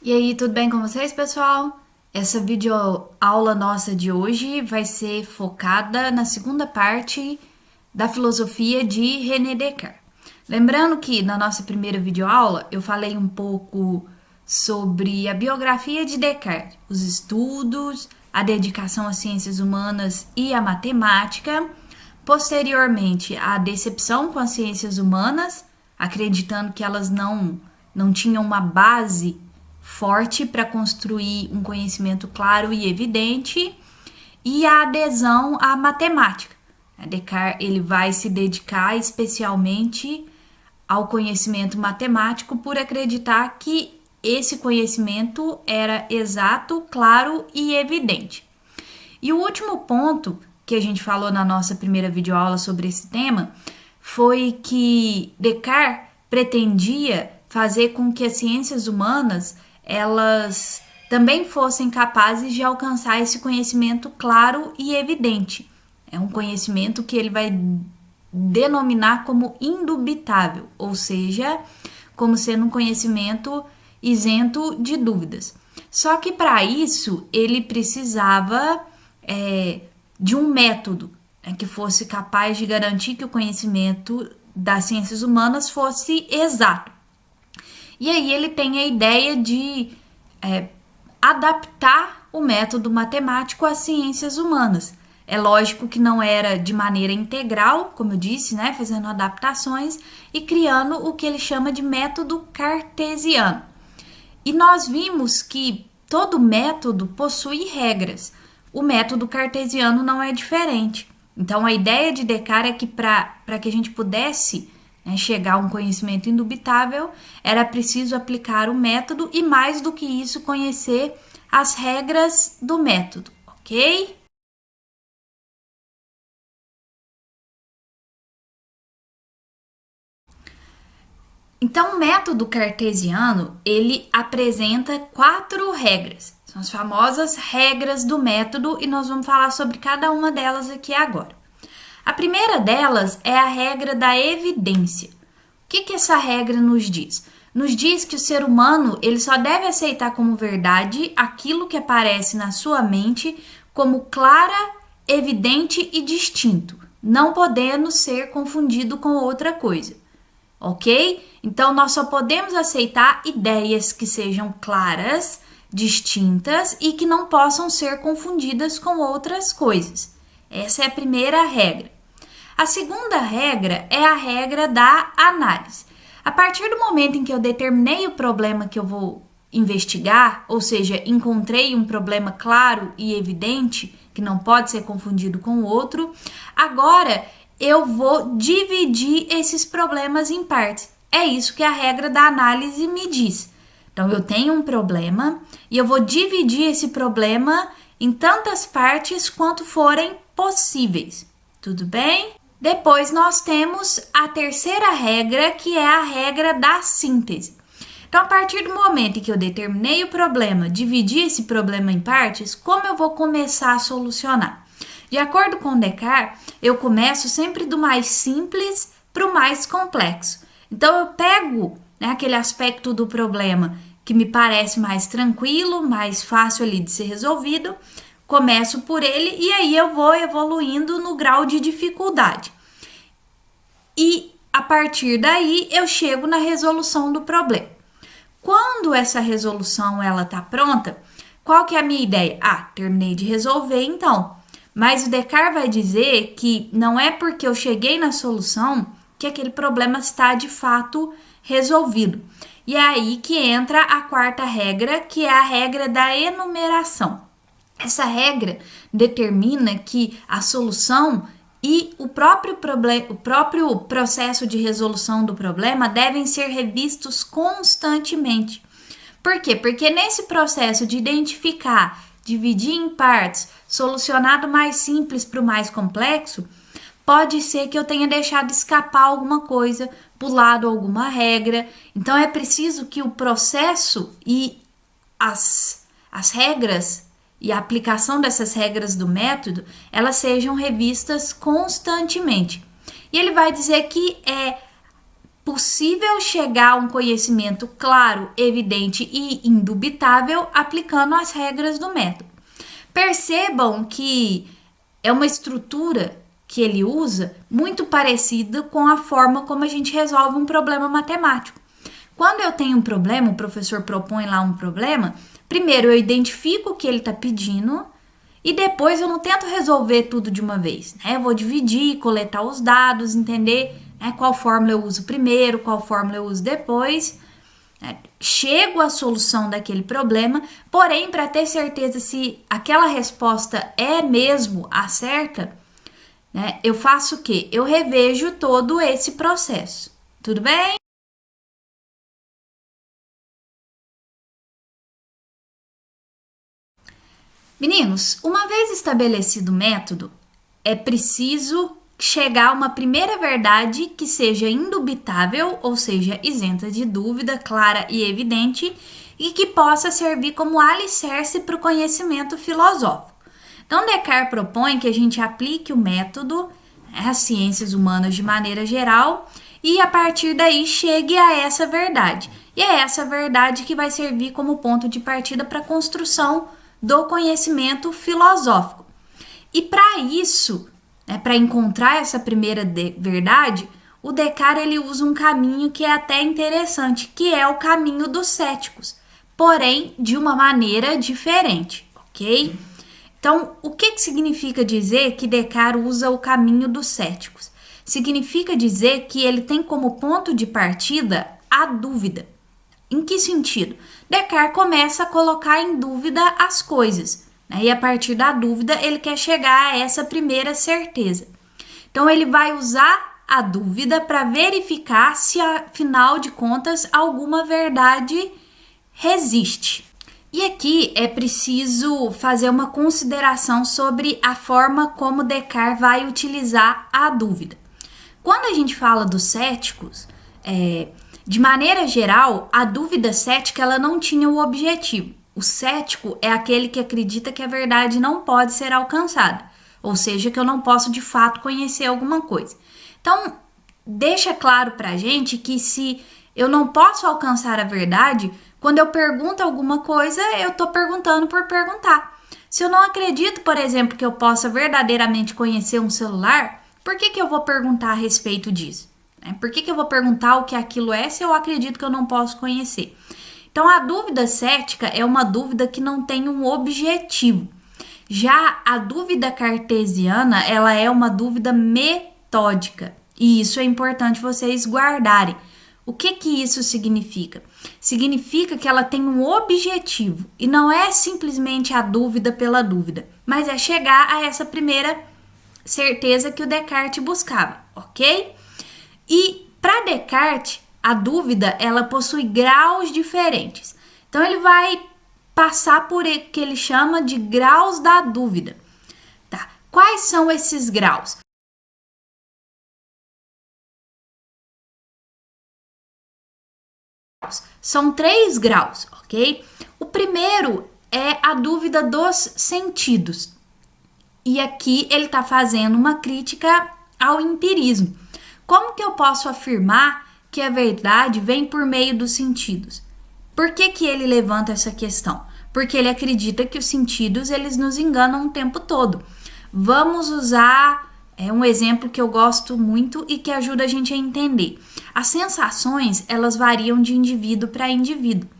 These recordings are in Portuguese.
E aí, tudo bem com vocês, pessoal? Essa videoaula nossa de hoje vai ser focada na segunda parte da filosofia de René Descartes. Lembrando que na nossa primeira videoaula eu falei um pouco sobre a biografia de Descartes, os estudos, a dedicação às ciências humanas e à matemática, posteriormente a decepção com as ciências humanas, acreditando que elas não tinham uma base forte para construir um conhecimento claro e evidente, e a adesão à matemática. Descartes ele vai se dedicar especialmente ao conhecimento matemático por acreditar que esse conhecimento era exato, claro e evidente. E o último ponto que a gente falou na nossa primeira videoaula sobre esse tema foi que Descartes pretendia fazer com que as ciências humanas elas também fossem capazes de alcançar esse conhecimento claro e evidente. É um conhecimento que ele vai denominar como indubitável, ou seja, como sendo um conhecimento isento de dúvidas. Só que para isso ele precisava de um método que fosse capaz de garantir que o conhecimento das ciências humanas fosse exato. E aí ele tem a ideia de adaptar o método matemático às ciências humanas. É lógico que não era de maneira integral, como eu disse, né, fazendo adaptações e criando o que ele chama de método cartesiano. E nós vimos que todo método possui regras. O método cartesiano não é diferente. Então a ideia de Descartes é que para que a gente pudesse chegar a um conhecimento indubitável, era preciso aplicar o método e, mais do que isso, conhecer as regras do método, ok? Então, o método cartesiano, ele apresenta 4 regras. São as famosas regras do método e nós vamos falar sobre cada uma delas aqui agora. A primeira delas é a regra da evidência. O que essa regra nos diz? Nos diz que o ser humano ele só deve aceitar como verdade aquilo que aparece na sua mente como clara, evidente e distinto, não podendo ser confundido com outra coisa, ok? Então, nós só podemos aceitar ideias que sejam claras, distintas e que não possam ser confundidas com outras coisas. Essa é a primeira regra. A segunda regra é a regra da análise. A partir do momento em que eu determinei o problema que eu vou investigar, ou seja, encontrei um problema claro e evidente, que não pode ser confundido com o outro, agora eu vou dividir esses problemas em partes. É isso que a regra da análise me diz. Então, eu tenho um problema e eu vou dividir esse problema em tantas partes quanto forem possíveis. Tudo bem? Depois nós temos a terceira regra, que é a regra da síntese. Então, a partir do momento em que eu determinei o problema, dividi esse problema em partes, como eu vou começar a solucionar? De acordo com Descartes, eu começo sempre do mais simples para o mais complexo. Então, eu pego aquele aspecto do problema que me parece mais tranquilo, mais fácil ali de ser resolvido, começo por ele e aí eu vou evoluindo no grau de dificuldade. E a partir daí eu chego na resolução do problema. Quando essa resolução ela tá pronta, qual que é a minha ideia? Terminei de resolver então. Mas o Descartes vai dizer que não é porque eu cheguei na solução que aquele problema está de fato resolvido. E é aí que entra a quarta regra, que é a regra da enumeração. Essa regra determina que a solução e o próprio processo de resolução do problema devem ser revistos constantemente. Por quê? Porque nesse processo de identificar, dividir em partes, solucionar do mais simples para o mais complexo, pode ser que eu tenha deixado escapar alguma coisa, pulado alguma regra. Então é preciso que o processo e as regras e a aplicação dessas regras do método, elas sejam revistas constantemente. E ele vai dizer que possível chegar a um conhecimento claro, evidente e indubitável aplicando as regras do método. Percebam que é uma estrutura que ele usa muito parecida com a forma como a gente resolve um problema matemático. Quando eu tenho um problema, o professor propõe lá um problema, primeiro eu identifico o que ele está pedindo e depois eu não tento resolver tudo de uma vez, né? Eu vou dividir, coletar os dados, entender, né, qual fórmula eu uso primeiro, qual fórmula eu uso depois. Né? Chego à solução daquele problema, porém, para ter certeza se aquela resposta é mesmo a certa, né, eu faço o quê? Eu revejo todo esse processo. Tudo bem? Meninos, uma vez estabelecido o método, é preciso chegar a uma primeira verdade que seja indubitável, ou seja, isenta de dúvida, clara e evidente, e que possa servir como alicerce para o conhecimento filosófico. Então, Descartes propõe que a gente aplique o método às ciências humanas de maneira geral e, a partir daí, chegue a essa verdade. E é essa verdade que vai servir como ponto de partida para a construção do conhecimento filosófico. E para isso, né, para encontrar essa primeira verdade, o Descartes ele usa um caminho que é até interessante, que é o caminho dos céticos, porém de uma maneira diferente, ok? Então, o que significa dizer que Descartes usa o caminho dos céticos? Significa dizer que ele tem como ponto de partida a dúvida. Em que sentido? Descartes começa a colocar em dúvida as coisas, né? E a partir da dúvida ele quer chegar a essa primeira certeza. Então ele vai usar a dúvida para verificar se, afinal de contas, alguma verdade resiste. E aqui é preciso fazer uma consideração sobre a forma como Descartes vai utilizar a dúvida. Quando a gente fala dos céticos, de maneira geral, a dúvida cética ela não tinha o objetivo. O cético é aquele que acredita que a verdade não pode ser alcançada, ou seja, que eu não posso de fato conhecer alguma coisa. Então, deixa claro pra gente que se eu não posso alcançar a verdade, quando eu pergunto alguma coisa, eu tô perguntando por perguntar. Se eu não acredito, por exemplo, que eu possa verdadeiramente conhecer um celular, por que eu vou perguntar a respeito disso? Por que eu vou perguntar o que aquilo é se eu acredito que eu não posso conhecer? Então, a dúvida cética é uma dúvida que não tem um objetivo. Já a dúvida cartesiana, ela é uma dúvida metódica. E isso é importante vocês guardarem. O que isso significa? Significa que ela tem um objetivo. E não é simplesmente a dúvida pela dúvida, mas é chegar a essa primeira certeza que o Descartes buscava, ok? E para Descartes, a dúvida ela possui graus diferentes. Então ele vai passar por o que ele chama de graus da dúvida. Tá? Quais são esses graus? São 3 graus, ok? O primeiro é a dúvida dos sentidos. E aqui ele está fazendo uma crítica ao empirismo. Como que eu posso afirmar que a verdade vem por meio dos sentidos? Por que ele levanta essa questão? Porque ele acredita que os sentidos eles nos enganam o tempo todo. Vamos usar um exemplo que eu gosto muito e que ajuda a gente a entender. As sensações, elas variam de indivíduo para indivíduo.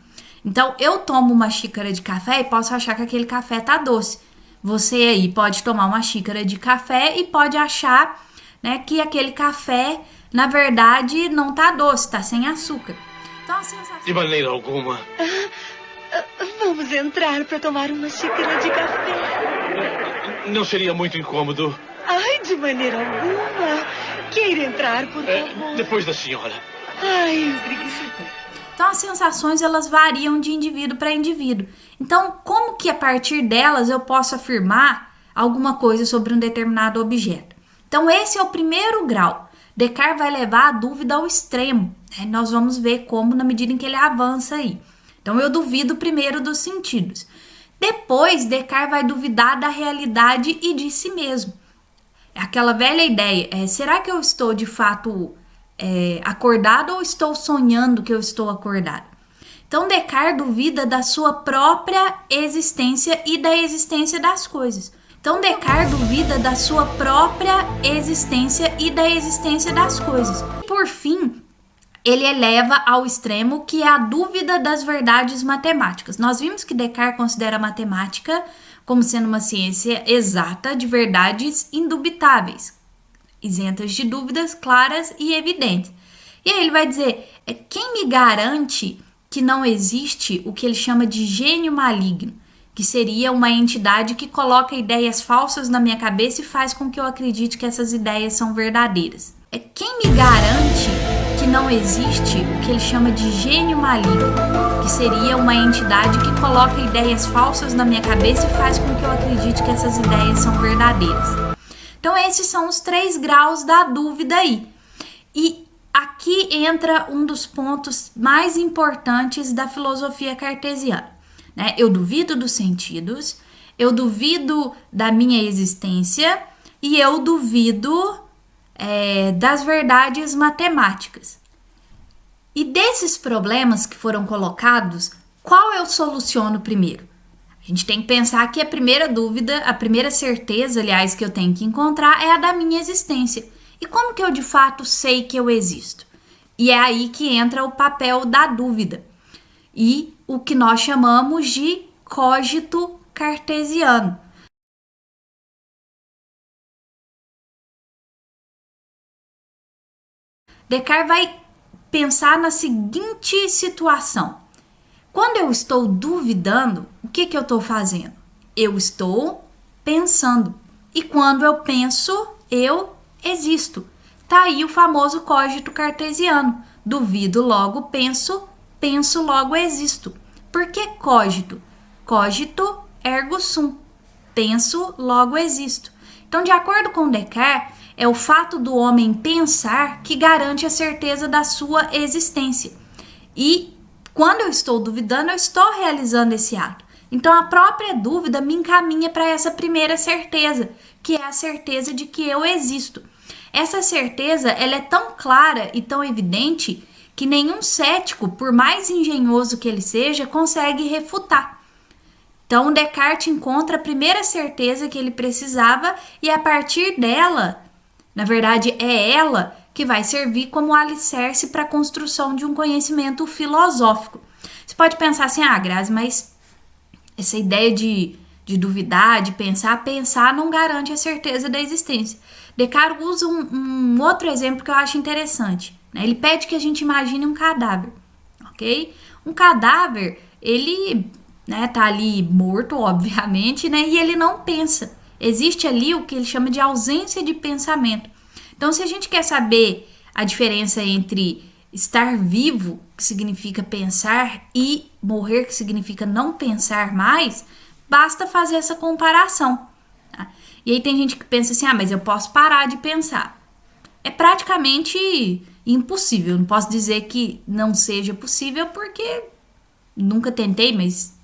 Então, eu tomo uma xícara de café e posso achar que aquele café tá doce. Você aí pode tomar uma xícara de café e pode achar, né, que aquele café, na verdade, não tá doce, tá sem açúcar. Então, a sensação... De maneira alguma. Vamos entrar para tomar uma xícara de café. Não seria muito incômodo? Ai, de maneira alguma. Queira entrar, por favor. Depois da senhora. Ai, obrigada. Então, as sensações, elas variam de indivíduo para indivíduo. Então, como que a partir delas eu posso afirmar alguma coisa sobre um determinado objeto? Então, esse é o primeiro grau. Descartes vai levar a dúvida ao extremo. Né? Nós vamos ver como na medida em que ele avança aí. Então, eu duvido primeiro dos sentidos. Depois, Descartes vai duvidar da realidade e de si mesmo. É aquela velha ideia, será que eu estou de fato acordado ou estou sonhando que eu estou acordado? Então, Descartes duvida da sua própria existência e da existência das coisas. Então, Descartes duvida da sua própria existência e da existência das coisas. Por fim, ele eleva ao extremo que é a dúvida das verdades matemáticas. Nós vimos que Descartes considera a matemática como sendo uma ciência exata de verdades indubitáveis, isentas de dúvidas claras e evidentes. E aí ele vai dizer, quem me garante que não existe o que ele chama de gênio maligno, que seria uma entidade que coloca ideias falsas na minha cabeça e faz com que eu acredite que essas ideias são verdadeiras. Quem me garante que não existe o que ele chama de gênio maligno, que seria uma entidade que coloca ideias falsas na minha cabeça e faz com que eu acredite que essas ideias são verdadeiras. Então esses são os 3 graus da dúvida aí. E aqui entra um dos pontos mais importantes da filosofia cartesiana. Eu duvido dos sentidos, eu duvido da minha existência e eu duvido das verdades matemáticas. E desses problemas que foram colocados, qual eu soluciono primeiro? A gente tem que pensar que a primeira dúvida, a primeira certeza, aliás, que eu tenho que encontrar é a da minha existência. E como que eu de fato sei que eu existo? E é aí que entra o papel da dúvida. E o que nós chamamos de cogito cartesiano. Descartes vai pensar na seguinte situação. Quando eu estou duvidando, o que eu estou fazendo? Eu estou pensando. E quando eu penso, eu existo. Tá aí o famoso cogito cartesiano. Duvido, logo penso, penso, logo existo. Por que cogito? Cogito ergo sum. Penso, logo existo. Então, de acordo com Descartes, é o fato do homem pensar que garante a certeza da sua existência. E quando eu estou duvidando, eu estou realizando esse ato. Então, a própria dúvida me encaminha para essa primeira certeza, que é a certeza de que eu existo. Essa certeza, ela é tão clara e tão evidente que nenhum cético, por mais engenhoso que ele seja, consegue refutar. Então, Descartes encontra a primeira certeza que ele precisava e, a partir dela, na verdade, é ela que vai servir como alicerce para a construção de um conhecimento filosófico. Você pode pensar assim, Grazi, mas essa ideia de duvidar, de pensar não garante a certeza da existência. Descartes usa um outro exemplo que eu acho interessante. Ele pede que a gente imagine um cadáver, ok? Um cadáver, ele tá ali morto, obviamente, e ele não pensa. Existe ali o que ele chama de ausência de pensamento. Então, se a gente quer saber a diferença entre estar vivo, que significa pensar, e morrer, que significa não pensar mais, basta fazer essa comparação. Tá? E aí tem gente que pensa assim, mas eu posso parar de pensar. É praticamente impossível. Não posso dizer que não seja possível, porque nunca tentei, mas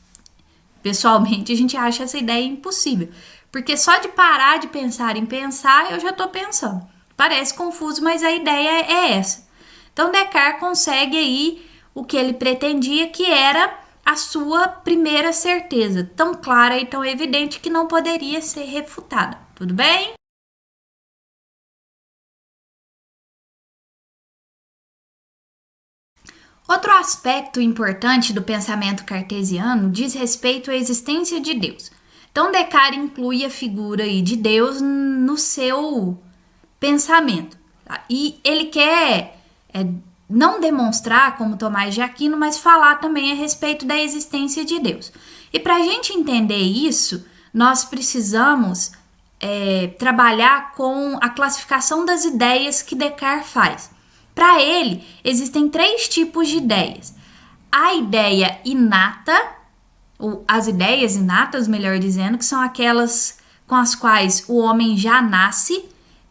pessoalmente a gente acha essa ideia impossível. Porque só de parar de pensar em pensar, eu já estou pensando. Parece confuso, mas a ideia é essa. Então, Descartes consegue aí o que ele pretendia, que era a sua primeira certeza, tão clara e tão evidente que não poderia ser refutada. Tudo bem? Outro aspecto importante do pensamento cartesiano diz respeito à existência de Deus. Então, Descartes inclui a figura aí de Deus no seu pensamento. Tá? E ele quer não demonstrar como Tomás de Aquino, mas falar também a respeito da existência de Deus. E para a gente entender isso, nós precisamos trabalhar com a classificação das ideias que Descartes faz. Para ele, existem 3 tipos de ideias. A ideia inata, ou as ideias inatas, melhor dizendo, que são aquelas com as quais o homem já nasce.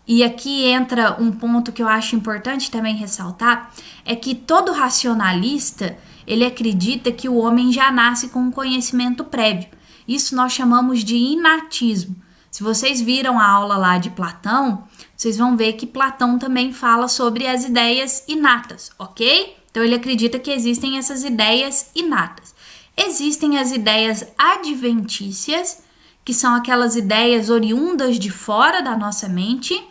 E aqui entra um ponto que eu acho importante também ressaltar, é que todo racionalista, ele acredita que o homem já nasce com um conhecimento prévio. Isso nós chamamos de inatismo. Se vocês viram a aula lá de Platão, vocês vão ver que Platão também fala sobre as ideias inatas, ok? Então ele acredita que existem essas ideias inatas. Existem as ideias adventícias, que são aquelas ideias oriundas de fora da nossa mente,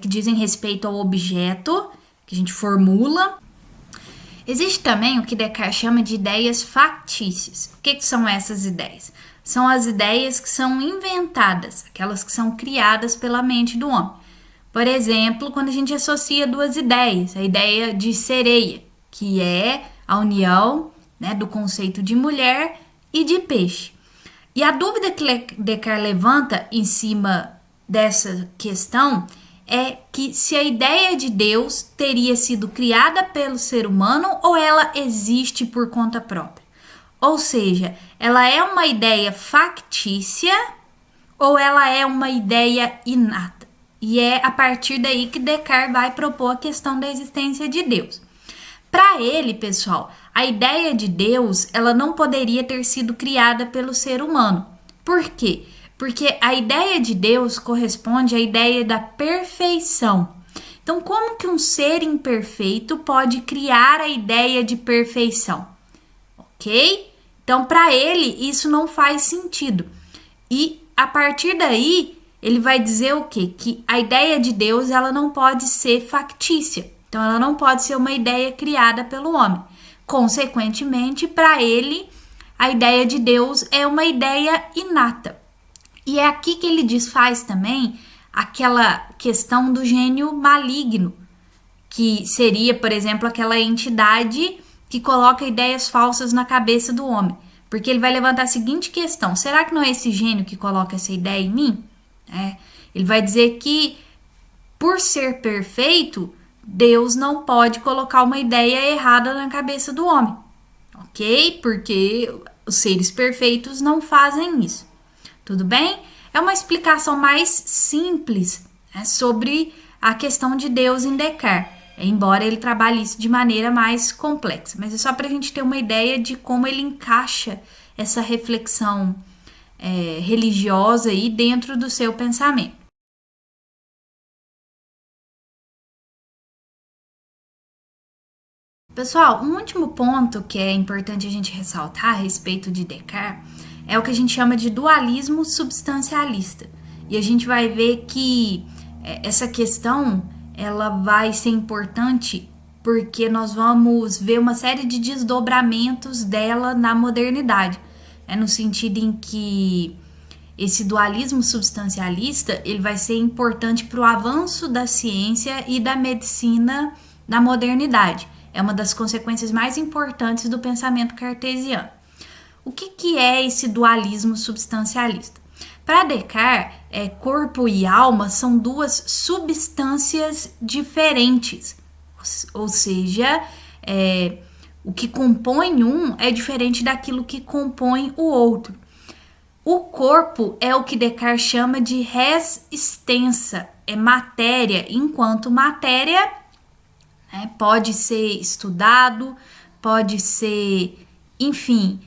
que dizem respeito ao objeto que a gente formula. Existe também o que Descartes chama de ideias factícias. O que são essas ideias? São as ideias que são inventadas, aquelas que são criadas pela mente do homem. Por exemplo, quando a gente associa duas ideias, a ideia de sereia, que é a união, né, do conceito de mulher e de peixe. E a dúvida que Descartes levanta em cima dessa questão é que se a ideia de Deus teria sido criada pelo ser humano ou ela existe por conta própria. Ou seja, ela é uma ideia factícia ou ela é uma ideia inata. E é a partir daí que Descartes vai propor a questão da existência de Deus. Para ele, pessoal, a ideia de Deus ela não poderia ter sido criada pelo ser humano. Por quê? Porque a ideia de Deus corresponde à ideia da perfeição. Então, como que um ser imperfeito pode criar a ideia de perfeição? Ok? Então, para ele, isso não faz sentido. E, a partir daí, ele vai dizer o quê? Que a ideia de Deus ela não pode ser factícia. Então, ela não pode ser uma ideia criada pelo homem. Consequentemente, para ele, a ideia de Deus é uma ideia inata. E é aqui que ele desfaz também aquela questão do gênio maligno, que seria, por exemplo, aquela entidade que coloca ideias falsas na cabeça do homem. Porque ele vai levantar a seguinte questão: será que não é esse gênio que coloca essa ideia em mim? Ele vai dizer que, por ser perfeito, Deus não pode colocar uma ideia errada na cabeça do homem, ok? Porque os seres perfeitos não fazem isso. Tudo bem? É uma explicação mais simples, né, sobre a questão de Deus em Descartes, embora ele trabalhe isso de maneira mais complexa. Mas é só para a gente ter uma ideia de como ele encaixa essa reflexão religiosa aí dentro do seu pensamento. Pessoal, um último ponto que é importante a gente ressaltar a respeito de Descartes é o que a gente chama de dualismo substancialista. E a gente vai ver que essa questão ela vai ser importante porque nós vamos ver uma série de desdobramentos dela na modernidade. No sentido em que esse dualismo substancialista ele vai ser importante para o avanço da ciência e da medicina na modernidade. É uma das consequências mais importantes do pensamento cartesiano. O que é esse dualismo substancialista? Para Descartes, corpo e alma são duas substâncias diferentes. Ou seja, o que compõe um é diferente daquilo que compõe o outro. O corpo é o que Descartes chama de res extensa, é matéria, enquanto matéria pode ser estudado, pode ser, enfim,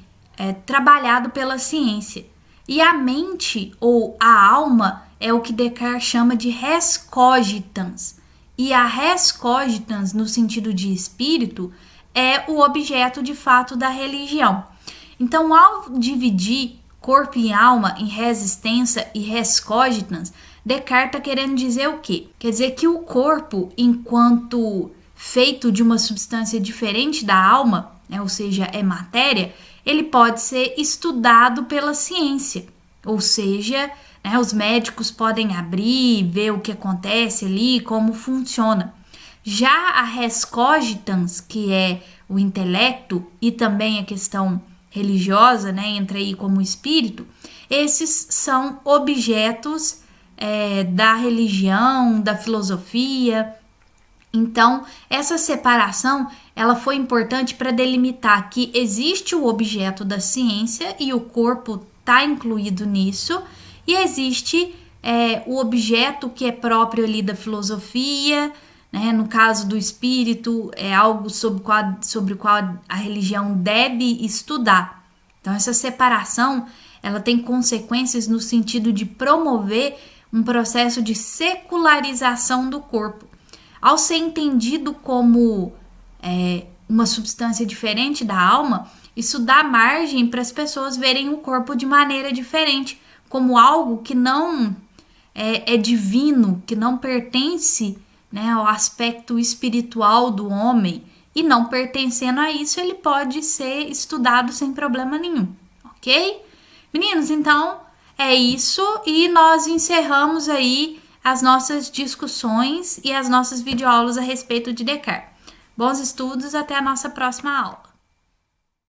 trabalhado pela ciência. E a mente ou a alma é o que Descartes chama de res cogitans. E a res cogitans, no sentido de espírito, é o objeto de fato da religião. Então, ao dividir corpo e alma em res extensa e res cogitans, Descartes está querendo dizer o quê? Quer dizer que o corpo, enquanto feito de uma substância diferente da alma, ou seja, é matéria, ele pode ser estudado pela ciência. Ou seja, os médicos podem abrir, ver o que acontece ali, como funciona. Já a res cogitans, que é o intelecto e também a questão religiosa, entra aí como espírito, esses são objetos da religião, da filosofia. Então, essa separação ela foi importante para delimitar que existe o objeto da ciência e o corpo está incluído nisso, e existe o objeto que é próprio ali da filosofia, no caso do espírito, é algo sobre o qual a religião deve estudar. Então, essa separação ela tem consequências no sentido de promover um processo de secularização do corpo. Ao ser entendido como uma substância diferente da alma, isso dá margem para as pessoas verem o corpo de maneira diferente, como algo que não é divino, que não pertence, né, ao aspecto espiritual do homem, e não pertencendo a isso, ele pode ser estudado sem problema nenhum, ok? Meninos, então é isso, e nós encerramos aí as nossas discussões e as nossas videoaulas a respeito de Descartes. Bons estudos, até a nossa próxima aula.